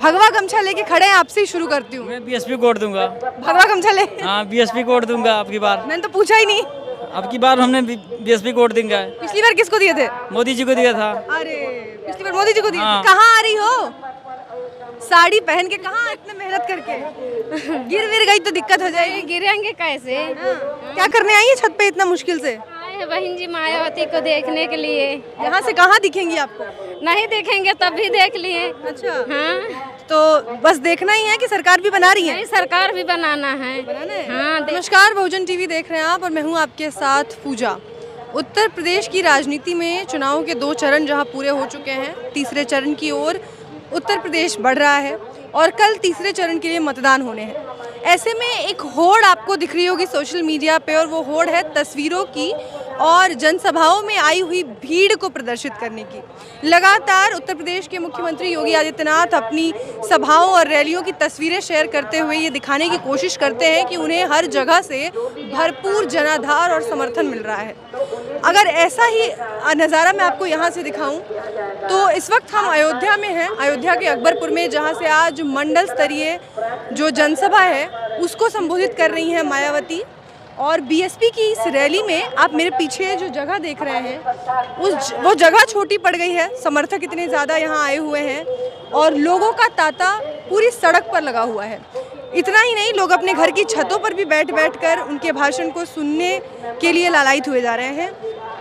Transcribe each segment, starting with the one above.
भगवा गमछा लेके खड़े हैं, आपसे ही शुरू करती हूँ। मैं बीएसपी को वोट दूंगा। भगवा गमछा ले, हाँ बीएसपी को वोट दूंगा अब की बार। मैंने तो पूछा ही नहीं। अब की बार हमने बीएसपी को वोट देंगे। पिछली बार किसको दिए थे? मोदी जी को दिया था। अरे पिछली बार मोदी जी को दिए थे। हाँ। कहाँ आ रही हो साड़ी पहन के, कहाँ इतने मेहनत करके? गिर विर गई तो दिक्कत हो जाएगी। गिरेंगे कैसे? क्या करने आई है छत पे इतना मुश्किल से? आए हैं बहन जी मायावती को देखने के लिए। यहाँ से कहाँ दिखेंगी आपको? नहीं देखेंगे तब भी देख लिए। अच्छा, हाँ तो बस देखना ही है कि सरकार भी बना रही है? नहीं, सरकार भी बनाना है। हाँ नमस्कार, बहुजन टीवी देख रहे हैं आप और मैं हूँ आपके साथ पूजा। उत्तर प्रदेश की राजनीति में चुनाव के 2 चरण जहाँ पूरे हो चुके हैं, तीसरे चरण की ओर उत्तर प्रदेश बढ़ रहा है और कल तीसरे चरण के लिए मतदान होने हैं। ऐसे में एक होड़ आपको दिख रही होगी सोशल मीडिया पे, और वो होड़ है तस्वीरों की और जनसभाओं में आई हुई भीड़ को प्रदर्शित करने की। लगातार उत्तर प्रदेश के मुख्यमंत्री योगी आदित्यनाथ अपनी सभाओं और रैलियों की तस्वीरें शेयर करते हुए ये दिखाने की कोशिश करते हैं कि उन्हें हर जगह से भरपूर जनाधार और समर्थन मिल रहा है। अगर ऐसा ही नज़ारा मैं आपको यहाँ से दिखाऊं तो इस वक्त हम अयोध्या में हैं, अयोध्या के अकबरपुर में, जहाँ से आज मंडल स्तरीय जो जनसभा है उसको संबोधित कर रही हैं मायावती। और बीएसपी की इस रैली में आप मेरे पीछे जो जगह देख रहे हैं वो जगह छोटी पड़ गई है। समर्थक इतने ज़्यादा यहाँ आए हुए हैं और लोगों का तांता पूरी सड़क पर लगा हुआ है। इतना ही नहीं, लोग अपने घर की छतों पर भी बैठ कर उनके भाषण को सुनने के लिए लालायित हुए जा रहे हैं।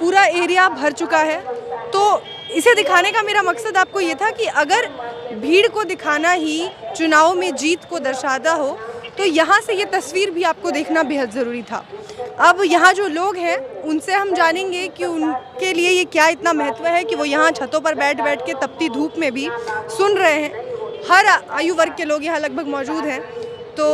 पूरा एरिया भर चुका है। तो इसे दिखाने का मेरा मकसद आपको ये था कि अगर भीड़ को दिखाना ही चुनाव में जीत को दर्शाता हो तो यहाँ से ये तस्वीर भी आपको देखना बेहद ज़रूरी था। अब यहाँ जो लोग हैं उनसे हम जानेंगे कि उनके लिए ये क्या इतना महत्व है कि वो यहाँ छतों पर बैठ के तपती धूप में भी सुन रहे हैं। हर आयु वर्ग के लोग यहाँ लगभग मौजूद हैं। तो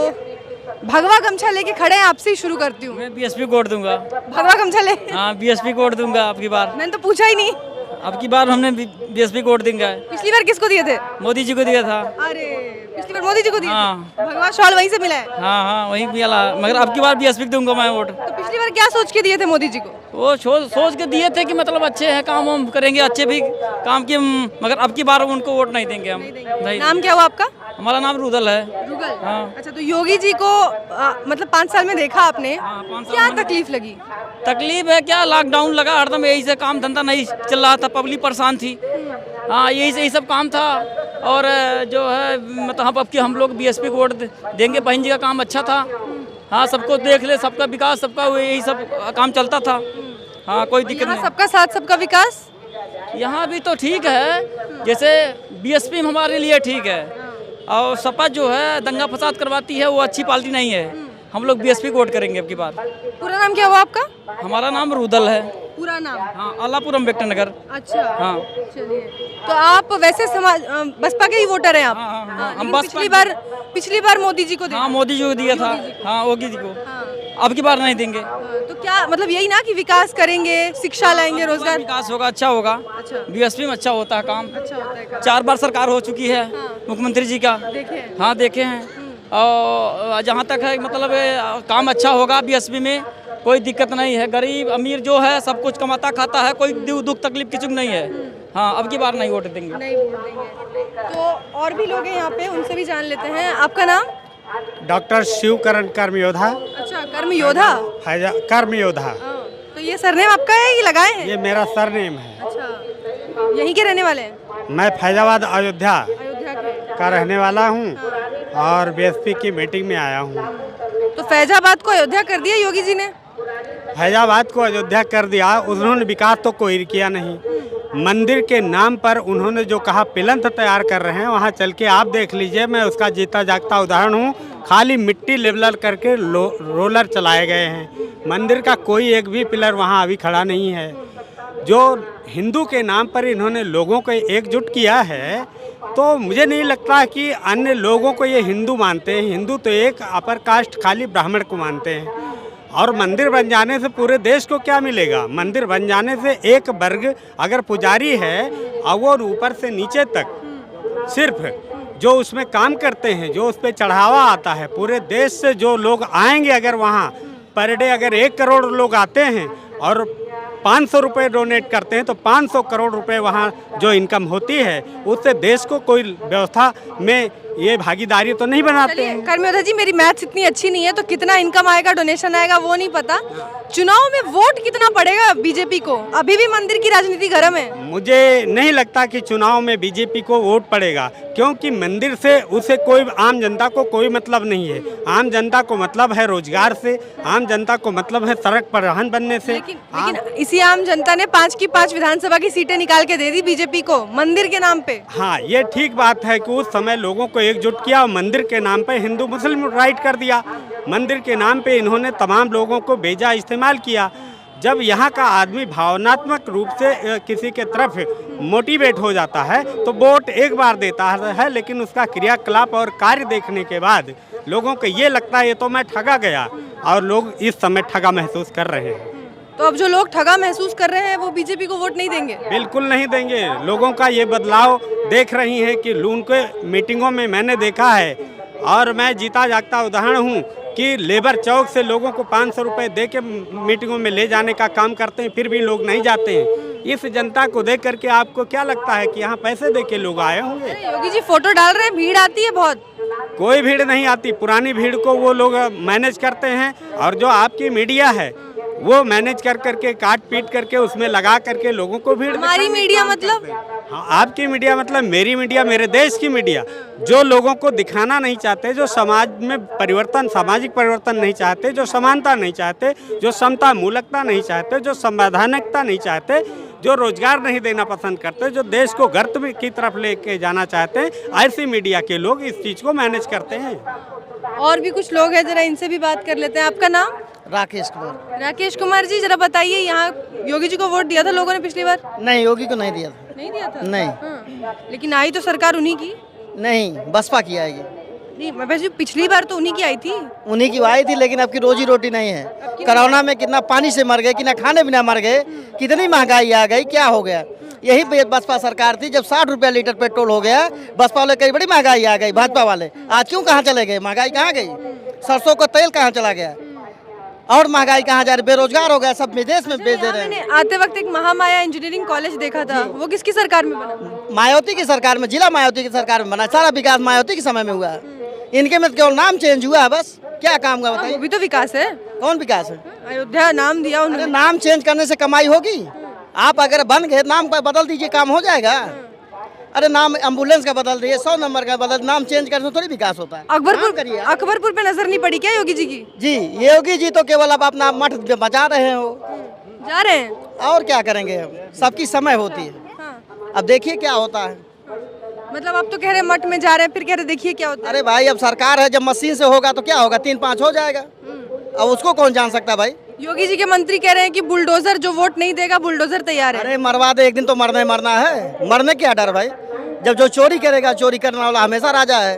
भगवा गमछा लेके खड़े हैं, आपसे ही शुरू करती हूँ। मैं बीएसपी को वोट दूंगा। भगवा गमछा ले, हाँ बीएसपी को वोट दूंगा अब की बार। मैंने तो पूछा ही नहीं। अब की बार हमने बीएसपी को वोट देंगे। पिछली बार किसको दिए थे? मोदी जी को दिया था। अरे पिछली बार मोदी जी को दिए हाँ। थे। भगवा शॉल वहीं से मिला है? हाँ वहीं भी अला, मगर अब की बार बीएसपी को दूंगा मैं वोट। तो पिछली बार क्या सोच के दिए थे मोदी जी को? वो सोच के दिए थे कि मतलब अच्छे हैं, काम हम करेंगे, अच्छे भी काम किए, मगर अब की बार उनको वोट नहीं देंगे हम। नहीं। नाम क्या हुआ आपका? हमारा नाम रुदल है। रुगल। हाँ। अच्छा, तो योगी जी को मतलब 5 साल में देखा आपने, हाँ, 5 साल क्या में। तकलीफ लगी? तकलीफ है क्या, लॉकडाउन लगा हरदम, यही से काम धंधा नहीं चल रहा था, पब्लिक परेशान थी। हाँ यही सब काम था। और जो है मतलब अब की हम लोग बीएसपी को वोट देंगे। बहन जी का काम अच्छा था। हाँ सबको देख ले, सबका विकास, सबका यही सब काम चलता था। हाँ कोई दिक्कत यहाँ नहीं। सबका साथ सबका विकास। यहाँ भी तो ठीक है, जैसे बीएसपी हमारे लिए ठीक है, और सपा जो है दंगा फसाद करवाती है, वो अच्छी पार्टी नहीं है। हम लोग बीएसपी को वोट करेंगे अब की बार। पूरा नाम क्या हुआ आपका? हमारा नाम रुदल है। पूरा नाम? हाँ अलापुरम वेक्टर नगर। अच्छा। हाँ चलिए, तो आप वैसे समाज बसपा के ही वोटर हैं आप? हाँ, हम लेकिन पिछली बार मोदी जी को दिया। हाँ मोदी जी को दिया था। हाँ योगी जी को। हाँ। अब की बार नहीं देंगे। तो क्या मतलब यही ना कि विकास करेंगे, शिक्षा लाएंगे, रोजगार? विकास होगा, अच्छा होगा। अच्छा। बीएसपी में अच्छा होता है काम। अच्छा होता है काम। 4 बार सरकार हो चुकी है मुख्यमंत्री जी का। देखे हैं? हाँ देखे हैं। और जहाँ तक है मतलब काम अच्छा होगा बीएसपी में, कोई दिक्कत नहीं है। गरीब अमीर जो है सब कुछ कमाता खाता है, कोई दुख तकलीफ किसी को नहीं है। हाँ अब की बार नहीं वोट देंगे। नहीं वोट देंगे। तो और भी लोग हैं यहाँ पे, उनसे भी जान लेते हैं। आपका नाम? डॉक्टर शिवकरण कर्मयोधा। अच्छा, कर्म योद्धा। कर्मयोधा। तो ये सरनेम आपका है, ये लगाए हैं? ये मेरा सरनेम है। अच्छा, यहीं के रहने वाले हैं? मैं फैजाबाद अयोध्या अयोध्या के। का रहने वाला हूँ और बीएसपी की मीटिंग में आया हूँ। तो फैजाबाद को अयोध्या कर दिया योगी जी ने? फैजाबाद को अयोध्या कर दिया। उन्होंने विकास तो कोई किया नहीं। मंदिर के नाम पर उन्होंने जो कहा पिलंथ तैयार कर रहे हैं, वहाँ चल के आप देख लीजिए। मैं उसका जीता जागता उदाहरण हूँ। खाली मिट्टी लेवलर करके रोलर चलाए गए हैं। मंदिर का कोई एक भी पिलर वहाँ अभी खड़ा नहीं है। जो हिंदू के नाम पर इन्होंने लोगों को एकजुट किया है, तो मुझे नहीं लगता कि अन्य लोगों को ये हिंदू मानते हैं। हिंदू तो एक अपर कास्ट खाली ब्राह्मण को मानते हैं। और मंदिर बन जाने से पूरे देश को क्या मिलेगा? मंदिर बन जाने से एक वर्ग अगर पुजारी है और वो ऊपर से नीचे तक सिर्फ जो उसमें काम करते हैं, जो उस पर चढ़ावा आता है, पूरे देश से जो लोग आएंगे, अगर वहाँ पर डे अगर 1 करोड़ लोग आते हैं और 500 रुपये डोनेट करते हैं तो 500 करोड़ रुपए वहाँ जो इनकम होती है उससे देश को कोई व्यवस्था में ये भागीदारी तो नहीं बनाते हैं। कर्मयोद्धा जी, मेरी मैथ्स इतनी अच्छी नहीं है तो कितना इनकम आएगा, डोनेशन आएगा वो नहीं पता। चुनाव में वोट कितना पड़ेगा बीजेपी को? अभी भी मंदिर की राजनीति गर्म है। मुझे नहीं लगता कि चुनाव में बीजेपी को वोट पड़ेगा, क्योंकि मंदिर से उसे कोई आम जनता को कोई मतलब नहीं है। आम जनता को मतलब है रोजगार से, आम जनता को मतलब है सड़क परिवहन बनने से। लेकिन इसी आम जनता ने 5 की 5 विधानसभा की सीटें निकाल के दे दी बीजेपी को मंदिर के नाम पे। हाँ, ये ठीक बात है कि उस समय लोगों को एकजुट किया और मंदिर के नाम पे हिंदू मुस्लिम राइट कर दिया। मंदिर के नाम पे इन्होंने तमाम लोगों को बेजा इस्तेमाल किया। जब यहाँ का आदमी भावनात्मक रूप से किसी के तरफ मोटिवेट हो जाता है तो वोट एक बार देता है, लेकिन उसका क्रियाकलाप और कार्य देखने के बाद लोगों को ये लगता है ये तो मैं ठगा गया, और लोग इस समय ठगा महसूस कर रहे हैं। तो अब जो लोग ठगा महसूस कर रहे हैं वो बीजेपी को वोट नहीं देंगे? बिल्कुल नहीं देंगे। लोगों का ये बदलाव देख रही हैं कि उनके मीटिंगों में मैंने देखा है, और मैं जीता जागता उदाहरण हूँ कि लेबर चौक से लोगों को 500 रुपये दे के मीटिंगों में ले जाने का काम करते हैं, फिर भी लोग नहीं जाते हैं। इस जनता को देख करके आपको क्या लगता है कि यहाँ पैसे दे के लोग आए होंगे? योगी जी फोटो डाल रहे हैं, भीड़ आती है बहुत। कोई भीड़ नहीं आती। पुरानी भीड़ को वो लोग मैनेज करते हैं, और जो आपकी मीडिया है वो मैनेज कर करके काट पीट करके उसमें लगा करके लोगों को भीड़। हमारी मीडिया मतलब? हाँ, आपकी मीडिया मतलब मेरी मीडिया, मेरे देश की मीडिया, जो लोगों को दिखाना नहीं चाहते, जो समाज में परिवर्तन, सामाजिक परिवर्तन नहीं चाहते, जो समानता नहीं चाहते, जो समता मूलकता नहीं चाहते, जो संवैधानिकता नहीं चाहते, जो रोजगार नहीं देना पसंद करते, जो देश को गर्त की तरफ लेके जाना चाहते हैं, ऐसी मीडिया के लोग इस चीज़ को मैनेज करते हैं। और भी कुछ लोग हैं, जरा इनसे भी बात कर लेते हैं। आपका नाम? राकेश कुमार। राकेश कुमार जी, जरा बताइए, यहाँ योगी जी को वोट दिया था लोगों ने पिछली बार? नहीं, योगी को नहीं दिया था। नहीं दिया था? नहीं। हाँ। लेकिन आई तो सरकार उन्हीं की? नहीं, बसपा की आएगी। नहीं, मैं वैसे पिछली बार तो उन्हीं की आई थी। उन्हीं की आई थी, लेकिन अब की रोजी रोटी नहीं है। कोरोना में कितना पानी से मर गए, कितना खाने बिना मर गए, कितनी महंगाई आ गई, क्या हो गया? यही बसपा सरकार थी जब 60 रुपया लीटर पेट्रोल हो गया। बसपा वाले कई बड़ी महंगाई आ गई, भाजपा वाले आज क्यों कहाँ चले गए? महंगाई कहाँ गई? सरसों का तेल कहाँ चला गया? और महंगाई कहाँ जा रही? बेरोजगार हो गया, सब विदेश में बेच दे रहे हैं। मैंने आते वक्त एक महामाया इंजीनियरिंग कॉलेज देखा था, वो किसकी सरकार में बना? मायावती की सरकार में, जिला मायावती की सरकार में बना। सारा विकास मायावती के समय में हुआ है। इनके में केवल नाम चेंज हुआ है, बस। क्या काम हुआ बताइए? वो भी तो विकास है। कौन विकास है? अयोध्या नाम दिया उन्होंने। अरे नाम चेंज करने से कमाई होगी? आप अगर बन गए नाम का बदल दीजिए, काम हो जाएगा। अरे नाम एम्बुलेंस का बदल दिए, 100 नंबर का बदल, नाम चेंज करने से थोड़ी विकास होता है। अकबरपुर पे नजर नहीं पड़ी क्या योगी जी की? जी, योगी जी तो केवल अब अपना मठ बचा रहे हो। जा रहे हैं और क्या करेंगे हम? सबकी समय होती है। हाँ। अब देखिए क्या होता है। मतलब अब तो कह रहे मठ में जा रहे हैं, फिर कह रहे देखिए क्या होता है। अरे भाई, अब सरकार है, जब मशीन से होगा तो क्या होगा? 3-5 हो जाएगा। अब उसको कौन जान सकता भाई? योगी जी के मंत्री कह रहे हैं कि बुलडोजर जो वोट नहीं देगा बुलडोजर तैयार है। अरे मरवा दे, एक दिन तो मरना है। मरने क्या डर भाई? जब जो चोरी करेगा, चोरी करने वाला हमेशा राजा है।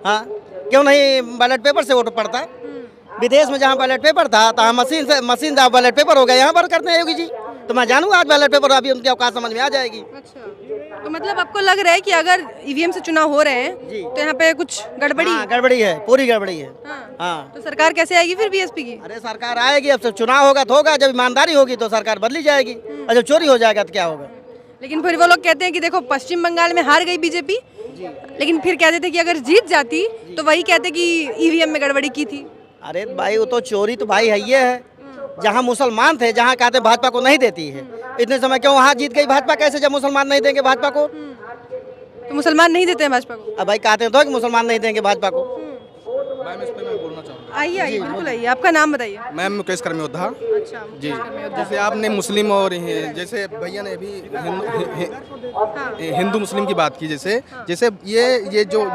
हाँ, क्यों नहीं बैलेट पेपर से वोट पड़ता? विदेश में जहाँ बैलेट पेपर था, तो मशीन जहाँ बैलेट पेपर हो गया, यहाँ पर करते हैं योगी जी। तो मैं जानूंगा आज बैलेट पेपर, अभी उनकी औकात समझ में आ जाएगी। अच्छा, तो मतलब आपको लग रहा है कि अगर ईवीएम से चुनाव हो रहे हैं तो यहाँ पे कुछ गड़बड़ी? हाँ, गड़बड़ी है, पूरी गड़बड़ी है। हाँ। तो सरकार कैसे आएगी फिर बीएसपी की? अरे सरकार आएगी, अब चुनाव होगा तो होगा। जब ईमानदारी होगी तो सरकार बदली जाएगी, और जब चोरी हो जाएगा तो क्या होगा? लेकिन फिर वो लोग कहते हैं कि देखो पश्चिम बंगाल में हार गई बीजेपी, लेकिन फिर कहते थे कि अगर जीत जाती तो वही कहते कि ईवीएम में गड़बड़ी की थी। अरे भाई, वो तो चोरी तो भाई है, ये है। जहाँ मुसलमान थे, जहाँ कहते भाजपा को नहीं देती है, इतने समय क्यों वहाँ जीत गई भाजपा? कैसे जब मुसलमान नहीं देंगे भाजपा को? तो मुसलमान नहीं देते हैं भाजपा को? अब भाई कहते तो कि मुसलमान नहीं देंगे भाजपा को। आइए आइए, बिल्कुल आइए। आपका नाम बताइए। मैम मुकेश कर्मयोद्धा। अच्छा जी, जैसे आपने मुस्लिम और जैसे भैया ने अभी हिंदू मुस्लिम की बात की, जैसे ये जो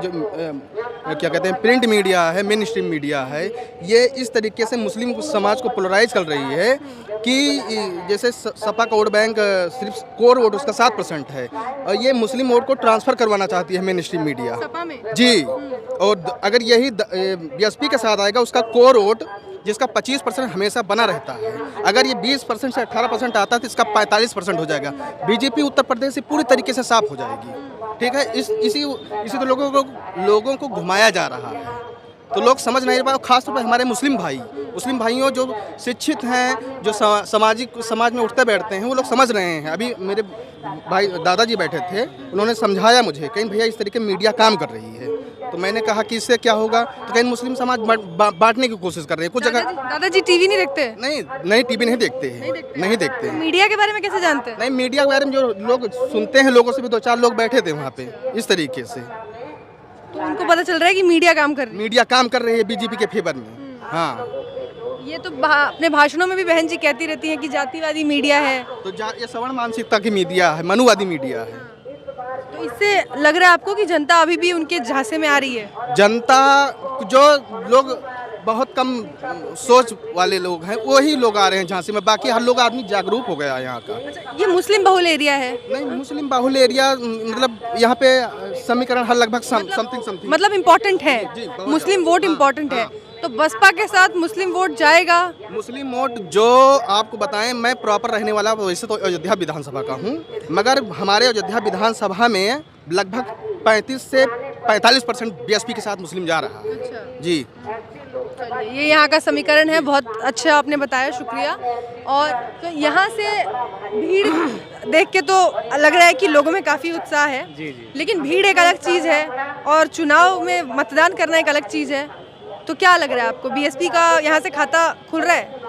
क्या कहते हैं प्रिंट मीडिया है, मेन स्ट्रीम मीडिया है, ये इस तरीके से मुस्लिम समाज को पोलराइज कर रही है कि जैसे सपा का वोट बैंक सिर्फ कोर वोट उसका 7% है, और ये मुस्लिम वोट को ट्रांसफ़र करवाना चाहती है मेन स्ट्रीम मीडिया। सपा में? जी, और अगर यही बीएसपी के साथ आएगा, उसका कोर वोट जिसका 25% हमेशा बना रहता है, अगर ये 20% से 18% आता है तो इसका 45% हो जाएगा। बीजेपी उत्तर प्रदेश से पूरी तरीके से साफ हो जाएगी। ठीक है, इसी तो लोगों को घुमाया जा रहा है। तो लोग समझ नहीं पाए, खासतौर पर हमारे मुस्लिम भाइयों जो शिक्षित हैं, जो समाज में उठते बैठते हैं, वो लोग समझ रहे हैं। अभी मेरे भाई दादाजी बैठे थे, उन्होंने समझाया मुझे, कहीं भैया इस तरीके मीडिया काम कर रही है। तो मैंने कहा कि इससे क्या होगा, तो कहीं मुस्लिम समाज बांटने की कोशिश कर रहे हैं कुछ जगह। दादाजी टीवी नहीं देखते? नहीं टीवी नहीं देखते हैं, नहीं देखते हैं। मीडिया के बारे में कैसे जानते हैं? नहीं, मीडिया के बारे में जो लोग सुनते हैं, लोगों से भी 2-4 लोग बैठे थे वहाँ पे, इस तरीके से तो उनको पता चल रहा है कि मीडिया काम कर रही है। मीडिया काम कर रही है बीजेपी के फेवर में। हाँ, ये तो अपने भाषणों में भी बहन जी कहती रहती हैं कि जातिवादी मीडिया है। तो ये सवर्ण मानसिकता की मीडिया है, मनुवादी मीडिया है। तो इससे लग रहा है आपको कि जनता अभी भी उनके झांसे में आ रही है? जनता, जो लोग बहुत कम सोच वाले लोग हैं, वही लोग आ रहे हैं झांसी में, बाकी हर लोग आदमी जागरूक हो गया है यहाँ का। ये मुस्लिम बहुल एरिया है? नहीं, मुस्लिम बाहुल्य एरिया मतलब यहाँ पे समीकरण हर लगभग समथिंग मतलब इम्पोर्टेंट है, जी, बहुत मुस्लिम वोट इम्पोर्टेंट है। तो बसपा के साथ मुस्लिम वोट जाएगा? मुस्लिम वोट जो आपको बताएं, मैं प्रॉपर रहने वाला वैसे तो अयोध्या विधानसभा का हूँ, मगर हमारे अयोध्या विधानसभा में लगभग 35 से 45% बीएसपी के साथ मुस्लिम जा रहा है। जी, ये यहाँ का समीकरण है, बहुत अच्छा आपने बताया, शुक्रिया। और तो यहाँ से भीड़ देख के तो लग रहा है कि लोगों में काफ़ी उत्साह है। लेकिन भीड़ एक अलग चीज़ है और चुनाव में मतदान करना एक अलग चीज़ है। तो क्या लग रहा है आपको, बीएसपी का यहाँ से खाता खुल रहा है?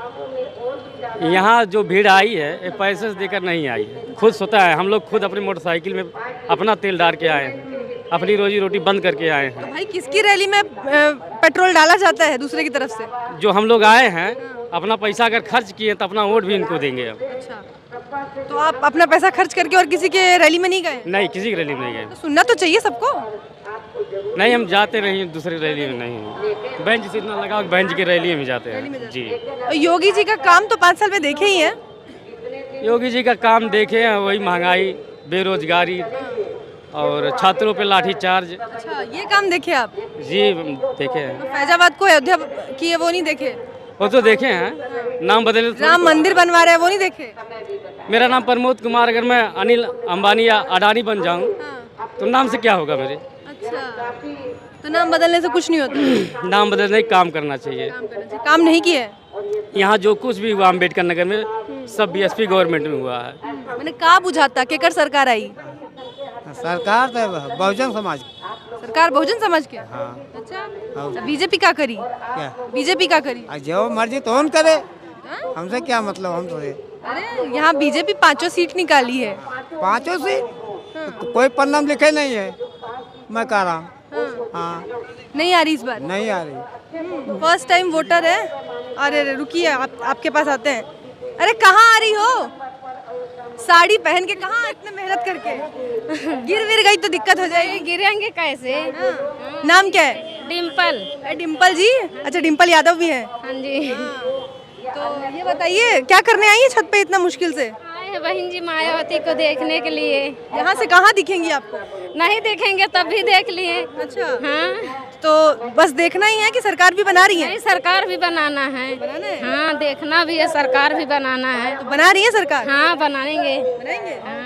यहाँ जो भीड़ आई है ये पैसे से देकर नहीं आई है, खुद स्वतः है। हम लोग खुद अपनी मोटरसाइकिल में अपना तेल डाल के आए हैं, अपनी रोजी रोटी बंद करके आए हैं। तो भाई किसकी रैली में पेट्रोल डाला जाता है दूसरे की तरफ से? जो हम लोग आए हैं, अपना पैसा अगर खर्च किए तो अपना वोट भी इनको देंगे अब। अच्छा, तो आप अपना पैसा खर्च करके और किसी के रैली में नहीं गए? नहीं, किसी की रैली में नहीं गए। तो सुनना तो चाहिए सबको। नहीं, हम जाते नहीं दूसरी रैली में, नहीं। बहन जी से इतना लगा, बहन जी की रैली में जाते हैं। जी, योगी जी का काम तो 5 साल में देखे ही हैं। योगी जी का काम देखे हैं, वही महंगाई, बेरोजगारी और छात्रों पे लाठीचार्ज। अच्छा, ये काम देखे आप? जी, देखे हैं। फैजाबाद को अयोध्या की है वो नहीं देखे? वो तो देखे हैं, नाम बदले तो राम मंदिर बनवा रहे हैं वो नहीं देखे? मेरा नाम प्रमोद कुमार, अगर मैं अनिल अंबानी या अडानी बन जाऊं तो नाम से क्या होगा मेरे? अच्छा, तो नाम बदलने से कुछ नहीं होता? नाम बदलने का काम करना चाहिए। काम नहीं किया है? यहाँ जो कुछ भी हुआ अम्बेडकर नगर में सब बीएसपी गवर्नमेंट में हुआ है। मैंने कहा बुझाता केकर सरकार आई? सरकार तो बहुजन समाज सरकार बहुजन समाज के? हाँ। अच्छा, बीजेपी का करी? क्या बीजेपी का करी? जो मर्जी तो हम करे, हमसे क्या मतलब, हम तो अरे यहाँ बीजेपी 5 सीट निकाली है। 5 सीट तो कोई पन्ना में लिखे नहीं है, मैं कह रहा हूँ। हाँ, नहीं आ रही इस बार? नहीं आ रही। फर्स्ट टाइम वोटर है। अरे रुकिए, आपके पास आते हैं। अरे कहाँ आ रही हो? साड़ी पहन के कहाँ इतने मेहनत करके? गिर विर गई तो दिक्कत हो जाएगी। गिरेंगे कैसे? नाम क्या है? डिम्पल। डिम्पल जी? अच्छा, डिम्पल यादव भी है? हाँ जी। तो ये बताइए क्या करने आई है छत पे इतना मुश्किल से? आए हैं बहन जी मायावती को देखने के लिए। यहाँ से कहाँ दिखेंगी आपको? नहीं देखेंगे तब भी देख लिए। अच्छा, हाँ, तो बस देखना ही है कि सरकार भी बना रही है? नहीं, सरकार भी बनाना है। हाँ, देखना भी है, सरकार भी बनाना है। तो बना रही है सरकार? हाँ, बनाएंगे। बनाएंगे? हाँ।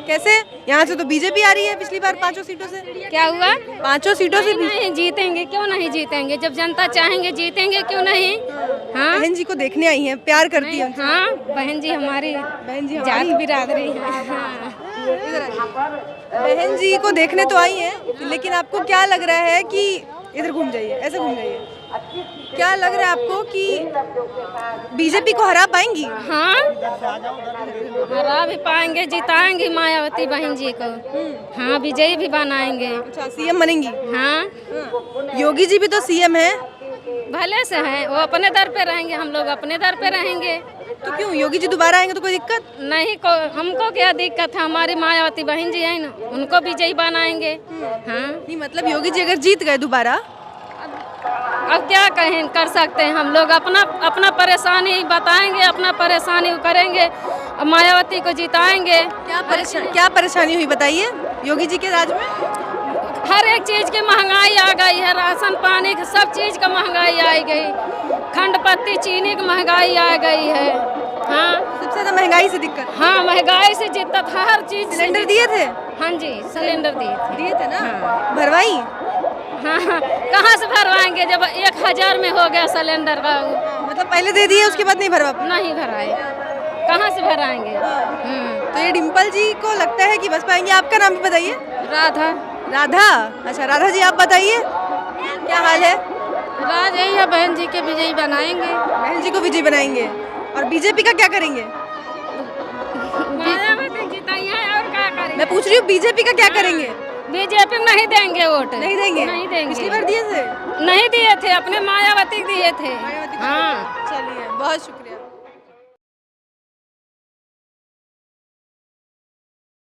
कैसे? यहाँ से तो बीजेपी आ रही है पिछली बार 5 सीटों से। क्या हुआ? 5 सीटों से नहीं जीतेंगे, क्यों नहीं जीतेंगे? जब जनता चाहेंगे जीतेंगे, क्यों नहीं? हाँ, बहन जी को देखने आई हैं, प्यार करती है। हाँ, बहन जी हमारी जात बिरादरी है। हाँ। बहन जी को देखने तो आई हैं, लेकिन आपको क्या लग रहा है कि इधर घूम जाइए, ऐसे घूम जाइए, क्या लग रहा है आपको कि बीजेपी को हरा पाएंगी? हाँ, हरा भी पाएंगे, जिताएंगे मायावती बहन जी को। हाँ, विजयी भी बनाएंगे। अच्छा, सीएम बनेंगी? हाँ, योगी जी भी तो सीएम है। भले से हैं, वो अपने दर पे रहेंगे, हम लोग अपने दर पे रहेंगे। तो क्यों, योगी जी दोबारा आएंगे तो कोई दिक्कत नहीं? हमको क्या दिक्कत है? हमारी मायावती बहन जी है ना, उनको विजयी बनाएंगे। हाँ, नहीं, मतलब योगी जी अगर जीत गए दोबारा, अब क्या कहें, कर सकते हैं हम लोग? अपना परेशानी बताएंगे, अपना परेशानी करेंगे, मायावती को जिताएंगे। क्या परेशानी हुई बताइए योगी जी के राज में? हर एक चीज की महंगाई आ गई है, राशन पानी की सब चीज का महंगाई आ गई, खंड पत्ती चीनी की महंगाई आ गई है। हाँ, सबसे ज्यादा महंगाई से दिक्कत? हाँ, महंगाई से दिक्कत, हर चीज। सिलेंडर दिए थे? हाँ जी, सिलेंडर दिए थे। दिए थे ना? भरवाई? हाँ, कहाँ से भरवाएंगे? भराएंगे जब 1000 में हो गया सिलेंडर का? मतलब पहले दे दिए उसके बाद नहीं भरवा पाए? नहीं भराए, कहाँ से भराएंगे? तो ये डिम्पल जी को लगता है कि बस पाएंगे। आपका नाम भी बताइए। राधा। राधा, अच्छा राधा जी आप बताइए क्या हाल है? राज यही है, बहन जी के विजयी बनाएंगे। बहन जी को विजयी बनाएंगे। और बीजेपी का क्या करेंगे? मायावती जिताई है और क्या करेंगे? मैं पूछ रही हूँ बीजेपी का क्या करेंगे? बीजेपी में नहीं देंगे वोट। नहीं देंगे? नहीं देंगे। पिछली बार दिए थे? नहीं दिए थे, अपने मायावती दिए थे। मायावती को हाँ। चलिए बहुत शुक्रिया।